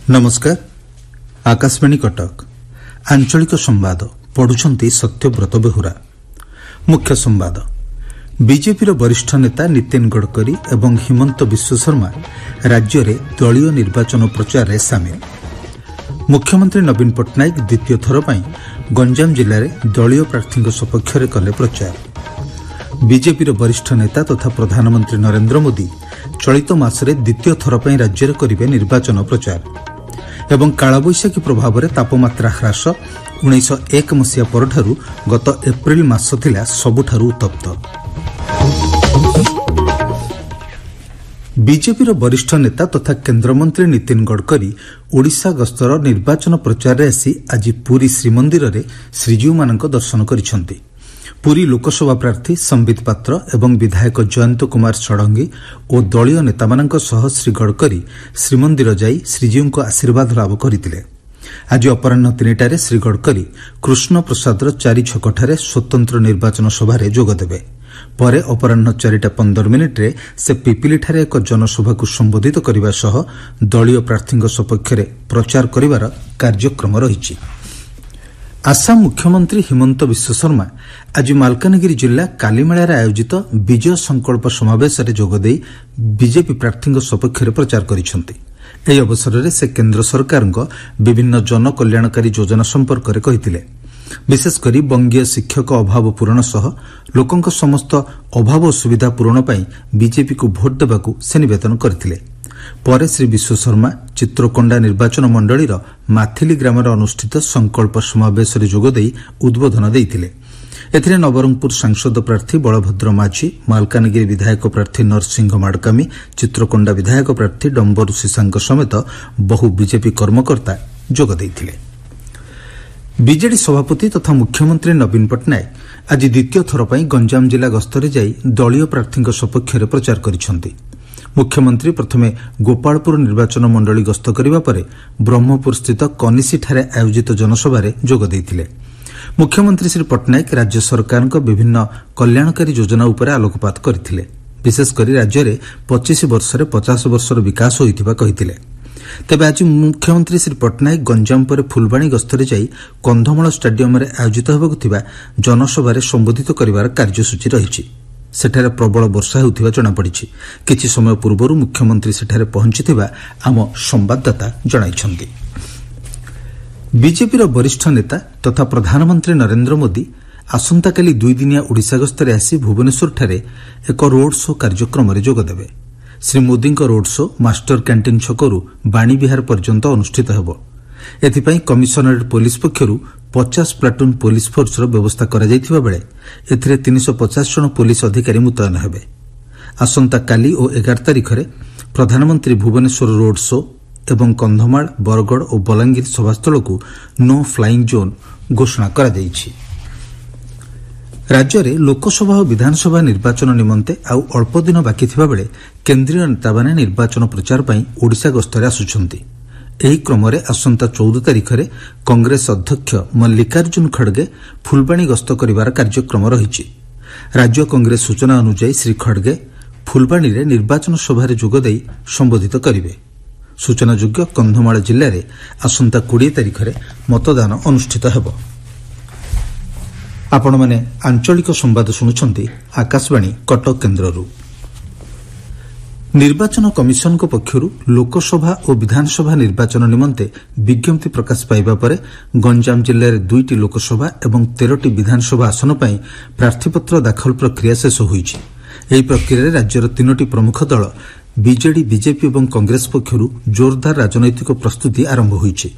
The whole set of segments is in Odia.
नमस्कार। आकाशवाणी कटक आंचलिक संवाद पढ़ुछंती सत्यव्रत बेहुरा। मुख्य संवाद। बीजेपी वरिष्ठ नेता नितिन गडकरी एवं हिमंत बिश्व शर्मा राज्य में दलीय निर्वाचन प्रचार में सामिल। मुख्यमंत्री नवीन पट्टनायक द्वितीय थर पर गंजाम जिले में दलीय प्रार्थी सपक्ष में कले प्रचार। बीजेपी वरिष्ठ नेता तथा प्रधानमंत्री नरेंद्र मोदी चलित मासरे द्वितीय थर पर राज्य में करेंगे निर्वाचन प्रचार एवं कालबैशाखी प्रभाव में तापमात्रा ह्रास 1901 मसीहा परठारु गत एप्रिल मास थिला सबुठारु उत्तप्त। बीजेपी वरिष्ठ नेता तथा केन्द्रमंत्री नितिन गडकरी ओडिशा गस्तर निर्वाचन प्रचार में आसी आज पुरी श्रीमंदिर में श्रीजीउ मानक दर्शन करिसेंति। पुरी लोकसभा प्रार्थी संबित पात्र एवं विधायक जयंत कुमार षडंगी और दलीय नेता सह श्री गडकरी श्रीमंदिर जाई श्रीजीउ आशीर्वाद लाभ करथिले। आज अपराह 3टारे श्री गडकरी कृष्ण प्रसाद 4 छकठारे स्वतंत्र निर्वाचन सभारे जोगदेवे। परे अपराह 4:15 से पिपिलीठारे एक जनसभा को संबोधित करने सह दलीय प्रार्थी सपक्ष में प्रचार करिवार कार्यक्रम रही। आसाम मुख्यमंत्री हिमंत बिश्व शर्मा आज मालकानगिरी जिला कालीमेलार आयोजित विजय संकल्प समावेश में जोगदे बीजेपी प्रार्थी सपक्ष में प्रचार करिसेंति। एही अवसर में से केन्द्र सरकार विभिन्न जनकल्याणकारी योजना संपर्क में कहिथिले। विशेषकर बंगीय शिक्षक अभाव पूरण सह लोकंक समस्त अभाव सुविधा पूरण पर बीजेपी को भोट देवाकू से निवेदन करथिले। परे श्री विश्व शर्मा चित्रकोंडा निर्वाचन मंडली माथिली ग्राम अनुष्ठित संकल्प समावेश में जोगदे उद्बोधन देइथिले। एथिरे नवरंगपुर सांसद प्रार्थी बलभद्र माझी, मालकानगिरी विधायक प्रार्थी नरसिंह माडकामी, चित्रकोंडा विधायक प्रार्थी डंबरू सीसांक समेत बहु बीजेपी कर्मकर्ता जोग देइथिले। बीजेडी सभापति तथा मुख्यमंत्री नवीन पट्टनायक आज द्वितीय थर पर गंजाम जिला गस्तरे जाई दलीय प्रार्थी सपक्ष में प्रचार करिसेंति। मुख्यमंत्री प्रथमे गोपालपुर निर्वाचन मंडली गस्त करने पर ब्रह्मपुर स्थित कनिसी ठारे आयोजित जनसभा जोग देइथिले। मुख्यमंत्री श्री पट्टनायक राज्य सरकार विभिन्न कल्याणकारी योजना उपर आलोकपात करथिले। विशेषकर राज्य में 25 वर्ष 50 वर्षर विकास होइथिबा कहिथिले। तेबे आज मुख्यमंत्री श्री पट्टनायक गंजाम पर फुलबाणी गस्तरे जाई कंधमाल स्टाडियम में आयोजित होबाकु थिबा जनसभा संबोधित करिवार कार्यसूची रहिछि। सेठारे प्रबल वर्षा हेउथिबा जणापड़ी। किछि समय पूर्व मुख्यमंत्री सेठारे पहुंचीथिबा आम संवाददाता जणाइछन्ति। बीजेपी वरिष्ठ नेता तथा प्रधानमंत्री नरेंद्र मोदी आसंताकाली 2 दिनिया ओडिशा गस्तरे आसी भुवनेश्वरठारे एक रोड शो कार्यक्रम में जोगदेवे। Shri Modi road show Master Canteen छकरू बाणी विहार पर्यंत अनुष्ठित हेबो। एथिपाई कमिशनरेट पुलिस पक्षरु 50 प्लाटून पुलिस फोर्स व्यवस्था करा जायथिबा बेले एथिरे 350 जन पुलिस अधिकारी मुतयन हेबे। आसंता काली और 11 तारिख रे प्रधानमंत्री भुवनेश्वर रोड शो एवं कंधमाल, बरगड़ और बलांगीर सभास्थल को नो फ्लाइंग जोन घोषणा करा जायछि। राज्य में लोकसभा और विधानसभा निर्वाचन निमंते आउ अल्प दिन बाकी थिबा बेले केंद्रीय नेतामाने निर्वाचन प्रचार पई ओडिशा गस्तरे आसुछन्ति। एही क्रम में आसंता 14 तारिख रे कांग्रेस अध्यक्ष मल्लिकार्जुन खड़गे फुलबाणी गस्त करिवार कार्यक्रम रहिछि। राज्य कांग्रेस सूचना अनुसार श्री खड़गे फुलबाणी रे निर्वाचन सभा जोगदे संबोधित करिवे। सूचनायोग्य कंधमाल जिले में आसंता 20 तारिख रे मतदान अनुष्ठित हेबो। आपण माने आंचलिक संवाद सुनुछन्ति आकाशवाणी कटक केन्द्ररू। निर्वाचन कमिशन पक्षरु लोकसभा और विधानसभा निर्वाचन निमंते विज्ञप्ति प्रकाश पाइबा परे गंजाम जिले में 2टी लोकसभा और 13टी विधानसभा आसन पर प्रार्थीपत्र दाखल प्रक्रिया शेष होईछि। एही प्रक्रिया राज्यर 3टी प्रमुख दल बीजेडी, बीजेपी और कांग्रेस पक्षरु जोरदार राजनैतिक प्रस्तुति आरंभ होईछि।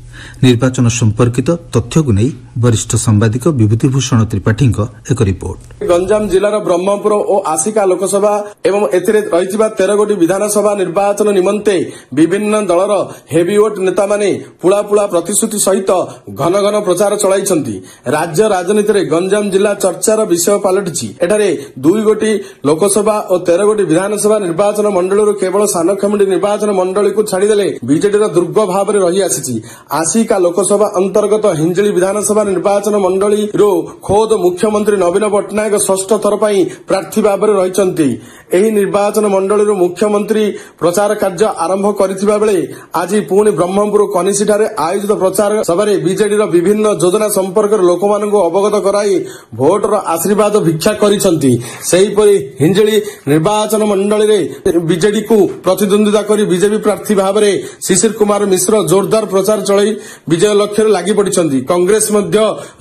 निर्वाचन संपर्कित तथ्य को नहीं वरिष्ठ सांबादिक विभूतिभूषण त्रिपाठी एक रिपोर्ट। गंजाम जिलार ब्रह्मपुर और आसिका लोकसभा एवं एथिरे रहिथिबा 13 गोटी विधानसभा निर्वाचन निमंते विभिन्न दलर हेवीवेट नेता माने पुला पुला प्रतिश्रुति सहित घन घन प्रचार चलाइछन्ति। राज्य राजनीति रे गंजाम जिला चर्चार विषय पलटिछि। एठारे 2 गोटी लोकसभा और 13 गोटी विधानसभा निर्वाचन मंडल केवल सानखमुंडी निर्वाचन मंडली को छाड़देले बीजेडी दुर्ग भाव में रही आसी। ଆସିକା ଲୋକସଭା ଅନ୍ତର୍ଗତ ହିଞ୍ଜିଳି ବିଧାନସଭା ନିର୍ବାଚନ ମଣ୍ଡଳୀରୁ ଖୋଦ ମୁଖ୍ୟମନ୍ତ୍ରୀ ନବୀନ ପଟ୍ଟନାୟକ ଷଷ୍ଠ ଥର ପାଇଁ ପ୍ରାର୍ଥୀ ଭାବରେ ରହିଛନ୍ତି। ଏହି ନିର୍ବାଚନ ମଣ୍ଡଳୀରୁ ମୁଖ୍ୟମନ୍ତ୍ରୀ ପ୍ରଚାର କାର୍ଯ୍ୟ ଆରମ୍ଭ କରିଥିବା ବେଳେ ଆଜି ପୁଣି ବ୍ରହ୍ମପୁର କନିସିଠାରେ ଆୟୋଜିତ ପ୍ରଚାର ସଭାରେ ବିଜେଡିର ବିଭିନ୍ନ ଯୋଜନା ସମ୍ପର୍କରେ ଲୋକମାନଙ୍କୁ ଅବଗତ କରାଇ ଭୋଟର ଆଶୀର୍ବାଦ ଭିକ୍ଷା କରିଛନ୍ତି। ସେହିପରି ହିଞ୍ଜିଳି ନିର୍ବାଚନ ମଣ୍ଡଳୀରେ ବିଜେଡିକୁ ପ୍ରତିଦ୍ୱନ୍ଦିତା କରି ବିଜେପି ପ୍ରାର୍ଥୀ ଭାବରେ ଶିଶିର କୁମାର ମିଶ୍ର ଜୋରଦାର ପ୍ରଚାର ଚଳାଇ ବିଜୟ ଲକ୍ଷ୍ୟରେ ଲାଗିପଡ଼ିଛନ୍ତି। କଂଗ୍ରେସ ମଧ୍ୟ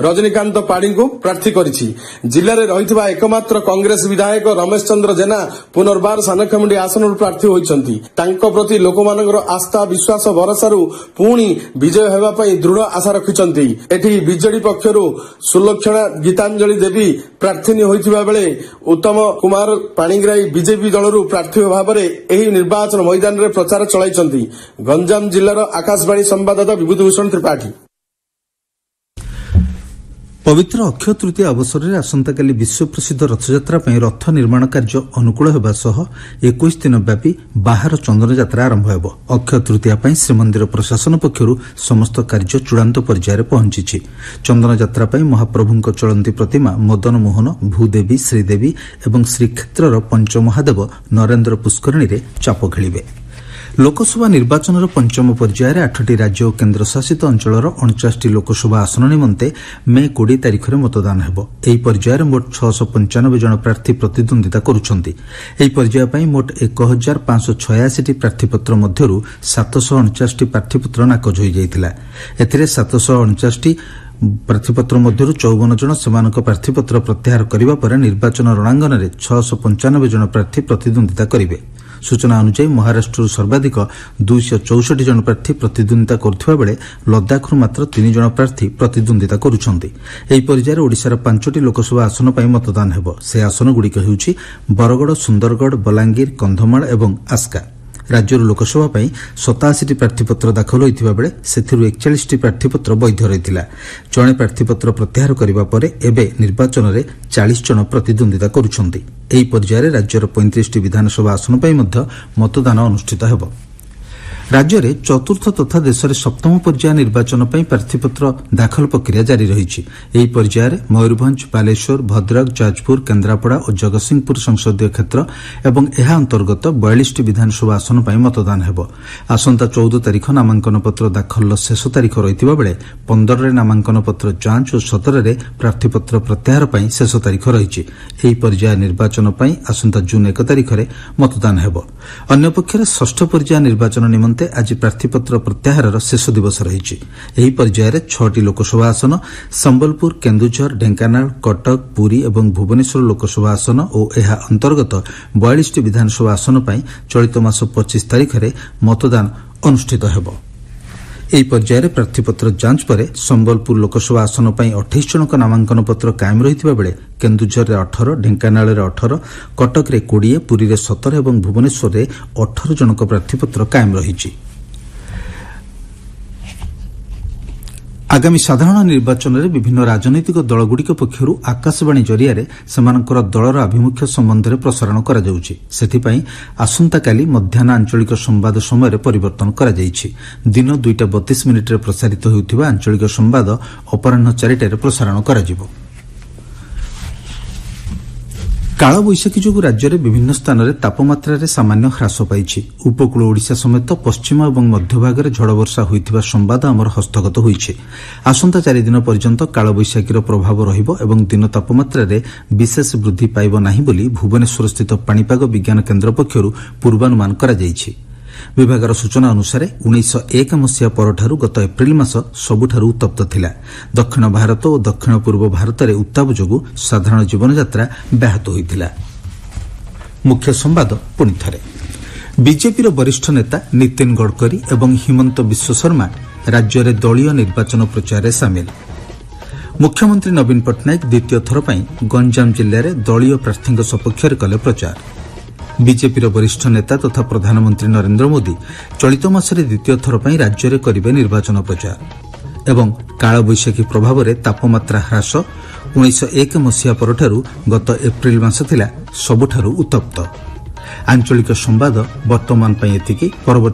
ରଜନୀକାନ୍ତ ପାଢ଼ୀଙ୍କୁ ପ୍ରାର୍ଥୀ କରିଛି। ଜିଲ୍ଲାରେ ରହିଥିବା ଏକମାତ୍ର କଂଗ୍ରେସ ବିଧାୟକ ରମେଶ ଚନ୍ଦ୍ର ଜେନା ପୁନର୍ବାର ସାନଖେମୁଣ୍ଡି ଆସନରୁ ପ୍ରାର୍ଥୀ ହୋଇଛନ୍ତି। ତାଙ୍କ ପ୍ରତି ଲୋକମାନଙ୍କର ଆସ୍ଥା ବିଶ୍ୱାସ ଭରସାରୁ ପୁଣି ବିଜୟ ହେବା ପାଇଁ ଦୃଢ଼ ଆଶା ରଖିଛନ୍ତି। ଏଠି ବିଜେଡି ପକ୍ଷରୁ ସୁଲକ୍ଷଣା ଗୀତାଞ୍ଜଳି ଦେବୀ ପ୍ରାର୍ଥିନୀ ହୋଇଥିବା ବେଳେ ଉତ୍ତମ କୁମାର ପାଣିଗ୍ରାହୀ ବିଜେପି ଦଳରୁ ପ୍ରାର୍ଥୀ ଭାବରେ ଏହି ନିର୍ବାଚନ ମଇଦାନରେ ପ୍ରଚାର ଚଳାଇଛନ୍ତି। ଗଞ୍ଜାମ ଜିଲ୍ଲାର ଆକାଶବାଣୀ ସମ୍ବାଦଦାତା ବିଭୂତି ଭୂଷଣ ତ୍ରିପାଠୀ। ପବିତ୍ର ଅକ୍ଷୟ ତୃତୀୟା ଅବସରରେ ଆସନ୍ତାକାଲି ବିଶ୍ୱପ୍ରସିଦ୍ଧ ରଥଯାତ୍ରା ପାଇଁ ରଥ ନିର୍ମାଣ କାର୍ଯ୍ୟ ଅନୁକୂଳ ହେବା ସହ 21 ଦିନ ବ୍ୟାପୀ ବାହାର ଚନ୍ଦନଯାତ୍ରା ଆରମ୍ଭ ହେବ। ଅକ୍ଷୟ ତୃତୀୟା ପାଇଁ ଶ୍ରୀମନ୍ଦିର ପ୍ରଶାସନ ପକ୍ଷରୁ ସମସ୍ତ କାର୍ଯ୍ୟ ଚୂଡ଼ାନ୍ତ ପର୍ଯ୍ୟାୟରେ ପହଞ୍ଚିଛି। ଚନ୍ଦନଯାତ୍ରା ପାଇଁ ମହାପ୍ରଭୁଙ୍କ ଚଳନ୍ତି ପ୍ରତିମା ମଦନମୋହନ, ଭୂଦେବୀ, ଶ୍ରୀଦେବୀ ଏବଂ ଶ୍ରୀକ୍ଷେତ୍ରର ପଞ୍ଚମହାଦେବ ନରେନ୍ଦ୍ର ପୁଷ୍କରିଣୀରେ ଚାପ ଖେଳିବେ। ଲୋକସଭା ନିର୍ବାଚନର ପଞ୍ଚମ ପର୍ଯ୍ୟାୟରେ 8ଟି ରାଜ୍ୟ ଓ କେନ୍ଦ୍ରଶାସିତ ଅଞ୍ଚଳର 49ଟି ଲୋକସଭା ଆସନ ନିମନ୍ତେ ମେ 20 ତାରିଖରେ ମତଦାନ ହେବ। ଏହି ପର୍ଯ୍ୟାୟରେ ମୋଟ 695 ଜଣ ପ୍ରାର୍ଥୀ ପ୍ରତିଦ୍ୱନ୍ଦିତା କରୁଛନ୍ତି। ଏହି ପର୍ଯ୍ୟାୟ ପାଇଁ ମୋଟ 1586ଟି ପ୍ରାର୍ଥୀପତ୍ର ମଧ୍ୟରୁ 749ଟି ପ୍ରାର୍ଥୀପତ୍ର ନାକଚ ହୋଇଯାଇଥିଲା। ଏଥିରେ 749ଟି ପ୍ରାର୍ଥୀପତ୍ର ମଧ୍ୟରୁ 54 ଜଣ ସେମାନଙ୍କ ପ୍ରାର୍ଥୀପତ୍ର ପ୍ରତ୍ୟାହାର କରିବା ପରେ ନିର୍ବାଚନ ରଣାଙ୍ଗନରେ 695 ଜଣ ପ୍ରାର୍ଥୀ ପ୍ରତିଦ୍ୱନ୍ଦିତା କରିବେ। ସୂଚନା ଅନୁଯାୟୀ ମହାରାଷ୍ଟ୍ରରୁ ସର୍ବାଧିକ 264 ଜଣ ପ୍ରାର୍ଥୀ ପ୍ରତିଦ୍ୱନ୍ଦିତା କରୁଥିବା ବେଳେ ଲଦାଖରୁ ମାତ୍ର 3 ଜଣ ପ୍ରାର୍ଥୀ ପ୍ରତିଦ୍ୱନ୍ଦିତା କରୁଛନ୍ତି। ଏହି ପର୍ଯ୍ୟାୟରେ ଓଡ଼ିଶାର 5ଟି ଲୋକସଭା ଆସନ ପାଇଁ ମତଦାନ ହେବ। ସେହି ଆସନଗୁଡ଼ିକ ହେଉଛି ବରଗଡ଼, ସୁନ୍ଦରଗଡ଼, ବଲାଙ୍ଗୀର, କନ୍ଧମାଳ ଏବଂ ଆସ୍କା। ରାଜ୍ୟରୁ ଲୋକସଭା ପାଇଁ 87ଟି ପ୍ରାର୍ଥୀପତ୍ର ଦାଖଲ ହୋଇଥିବା ବେଳେ ସେଥିରୁ 41ଟି ପ୍ରାର୍ଥୀପତ୍ର ବୈଧ ରହିଥିଲା। ଜଣେ ପ୍ରାର୍ଥୀପତ୍ର ପ୍ରତ୍ୟାହାର କରିବା ପରେ ଏବେ ନିର୍ବାଚନରେ 40 ଜଣ ପ୍ରତିଦ୍ୱନ୍ଦିତା କରୁଛନ୍ତି। ଏହି ପର୍ଯ୍ୟାୟରେ ରାଜ୍ୟର 35ଟି ବିଧାନସଭା ଆସନ ପାଇଁ ମଧ୍ୟ ମତଦାନ ଅନୁଷ୍ଠିତ ହେବ। ରାଜ୍ୟରେ ଚତୁର୍ଥ ତଥା ଦେଶରେ ସପ୍ତମ ପର୍ଯ୍ୟାୟ ନିର୍ବାଚନ ପାଇଁ ପ୍ରାର୍ଥୀପତ୍ର ଦାଖଲ ପ୍ରକ୍ରିୟା ଜାରି ରହିଛି। ଏହି ପର୍ଯ୍ୟାୟରେ ମୟୂରଭଞ୍ଜ, ବାଲେଶ୍ୱର, ଭଦ୍ରକ, ଯାଜପୁର, କେନ୍ଦ୍ରାପଡ଼ା ଓ ଜଗତସିଂହପୁର ସଂସଦୀୟ କ୍ଷେତ୍ର ଏବଂ ଏହା ଅନ୍ତର୍ଗତ 42ଟି ବିଧାନସଭା ଆସନ ପାଇଁ ମତଦାନ ହେବ। ଆସନ୍ତା 14 ତାରିଖ ନାମାଙ୍କନପତ୍ର ଦାଖଲର ଶେଷ ତାରିଖ ରହିଥିବା ବେଳେ 15ରେ ନାମାଙ୍କନପତ୍ର ଯାଞ୍ଚ ଓ 17ରେ ପ୍ରାର୍ଥୀପତ୍ର ପ୍ରତ୍ୟାହାର ପାଇଁ ଶେଷ ତାରିଖ ରହିଛି। ଏହି ପର୍ଯ୍ୟାୟ ନିର୍ବାଚନ ପାଇଁ ଆସନ୍ତା ଜୁନ୍ 1 ତାରିଖରେ ମତଦାନ ହେବ। ଅନ୍ୟପକ୍ଷରେ ଷଷ୍ଠ ପର୍ଯ୍ୟାୟ ନିର୍ବାଚନ ନିମନ୍ତେ ଆଜି ପ୍ରାର୍ଥୀପତ୍ର ପ୍ରତ୍ୟାହାରର ଶେଷ ଦିବସ ରହିଛି। ଏହି ପର୍ଯ୍ୟାୟରେ 6ଟି ଲୋକସଭା ଆସନ ସମ୍ବଲପୁର, କେନ୍ଦୁଝର, ଢେଙ୍କାନାଳ, କଟକ, ପୁରୀ ଏବଂ ଭୁବନେଶ୍ୱର ଲୋକସଭା ଆସନ ଓ ଏହା ଅନ୍ତର୍ଗତ 42ଟି ବିଧାନସଭା ଆସନ ପାଇଁ ଚଳିତ ମାସ 25 ତାରିଖରେ ମତଦାନ ଅନୁଷ୍ଠିତ ହେବ। ଏହି ପର୍ଯ୍ୟାୟରେ ପ୍ରାର୍ଥୀପତ୍ର ଯାଞ୍ଚ ପରେ ସମ୍ବଲପୁର ଲୋକସଭା ଆସନ ପାଇଁ 28 ଜଣଙ୍କ ନାମାଙ୍କନପତ୍ର କାଏମ ରହିଥିବା ବେଳେ କେନ୍ଦୁଝରରେ 18, ଢେଙ୍କାନାଳରେ 18, କଟକରେ 20, ପୁରୀରେ 17 ଏବଂ ଭୁବନେଶ୍ୱରରେ 18 ଜଣଙ୍କ ପ୍ରାର୍ଥୀପତ୍ର କାଏମ ରହିଛି। ଆଗାମୀ ସାଧାରଣ ନିର୍ବାଚନରେ ବିଭିନ୍ନ ରାଜନୈତିକ ଦଳଗୁଡ଼ିକ ପକ୍ଷରୁ ଆକାଶବାଣୀ ଜରିଆରେ ସେମାନଙ୍କର ଦଳର ଆଭିମୁଖ୍ୟ ସମ୍ବନ୍ଧରେ ପ୍ରସାରଣ କରାଯାଉଛି। ସେଥିପାଇଁ ଆସନ୍ତାକାଲି ମଧ୍ୟାହ୍ନ ଆଞ୍ଚଳିକ ସମ୍ବାଦ ସମୟରେ ପରିବର୍ତ୍ତନ କରାଯାଇଛି। ଦିନ 2:32 ପ୍ରସାରିତ ହେଉଥିବା ଆଞ୍ଚଳିକ ସମ୍ବାଦ ଅପରାହ୍ନ 4ଟାରେ ପ୍ରସାରଣ କରାଯିବ। କାଳବୈଶାଖୀ ଯୋଗୁଁ ରାଜ୍ୟରେ ବିଭିନ୍ନ ସ୍ଥାନରେ ତାପମାତ୍ରାରେ ସାମାନ୍ୟ ହ୍ରାସ ପାଇଛି। ଉପକୂଳ ଓଡ଼ିଶା ସମେତ ପଶ୍ଚିମ ଏବଂ ମଧ୍ୟଭାଗରେ ଝଡ଼ବର୍ଷା ହୋଇଥିବା ସମ୍ବାଦ ଆମର ହସ୍ତଗତ ହୋଇଛି। ଆସନ୍ତା 4 ଦିନ ପର୍ଯ୍ୟନ୍ତ କାଳବୈଶାଖୀର ପ୍ରଭାବ ରହିବ ଏବଂ ଦିନ ତାପମାତ୍ରାରେ ବିଶେଷ ବୃଦ୍ଧି ପାଇବ ନାହିଁ ବୋଲି ଭୁବନେଶ୍ୱରସ୍ଥିତ ପାଣିପାଗ ବିଜ୍ଞାନ କେନ୍ଦ୍ର ପକ୍ଷରୁ ପୂର୍ବାନୁମାନ କରାଯାଇଛି। ବିଭାଗର ସୂଚନା ଅନୁସାରେ 1901 ମସିହା ପରଠାରୁ ଗତ ଏପ୍ରିଲ ମାସ ସବୁଠାରୁ ଉତ୍ତପ୍ତ ଥିଲା। ଦକ୍ଷିଣ ଭାରତ ଓ ଦକ୍ଷିଣ ପୂର୍ବ ଭାରତରେ ଉତ୍ତାପ ଯୋଗୁଁ ସାଧାରଣ ଜୀବନଯାତ୍ରା ବ୍ୟାହତ ହୋଇଥିଲା। ମୁଖ୍ୟ ସମ୍ବାଦ ପୁଣିଥରେ। ବିଜେପିର ବରିଷ୍ଠ ନେତା ନୀତିନ ଗଡ଼କରୀ ଏବଂ ହିମନ୍ତ ବିଶ୍ୱ ଶର୍ମା ରାଜ୍ୟରେ ଦଳୀୟ ନିର୍ବାଚନ ପ୍ରଚାରରେ ସାମିଲ। ମୁଖ୍ୟମନ୍ତ୍ରୀ ନବୀନ ପଟ୍ଟନାୟକ ଦ୍ୱିତୀୟ ଥର ପାଇଁ ଗଞ୍ଜାମ ଜିଲ୍ଲାରେ ଦଳୀୟ ପ୍ରାର୍ଥୀଙ୍କ ସପକ୍ଷରେ କଲେ ପ୍ରଚାର। ବିଜେପିର ବରିଷ୍ଠ ନେତା ତଥା ପ୍ରଧାନମନ୍ତ୍ରୀ ନରେନ୍ଦ୍ର ମୋଦି ଚଳିତ ମାସରେ ଦ୍ୱିତୀୟ ଥର ପାଇଁ ରାଜ୍ୟରେ କରିବେ ନିର୍ବାଚନ ପ୍ରଚାର ଏବଂ କାଳବୈଶାଖୀ ପ୍ରଭାବରେ ତାପମାତ୍ରା ହ୍ରାସ 1901 ମସିହା ପରଠାରୁ ଗତ ଏପ୍ରିଲ ମାସ ଥିଲା ସବୁଠାରୁ ଉତ୍ତପ୍ତ। ଆଞ୍ଚଳିକ ସମ୍ବାଦ ବର୍ତ୍ତମାନ ପାଇଁ ଏତିକି। ପରବର୍ତ୍ତୀ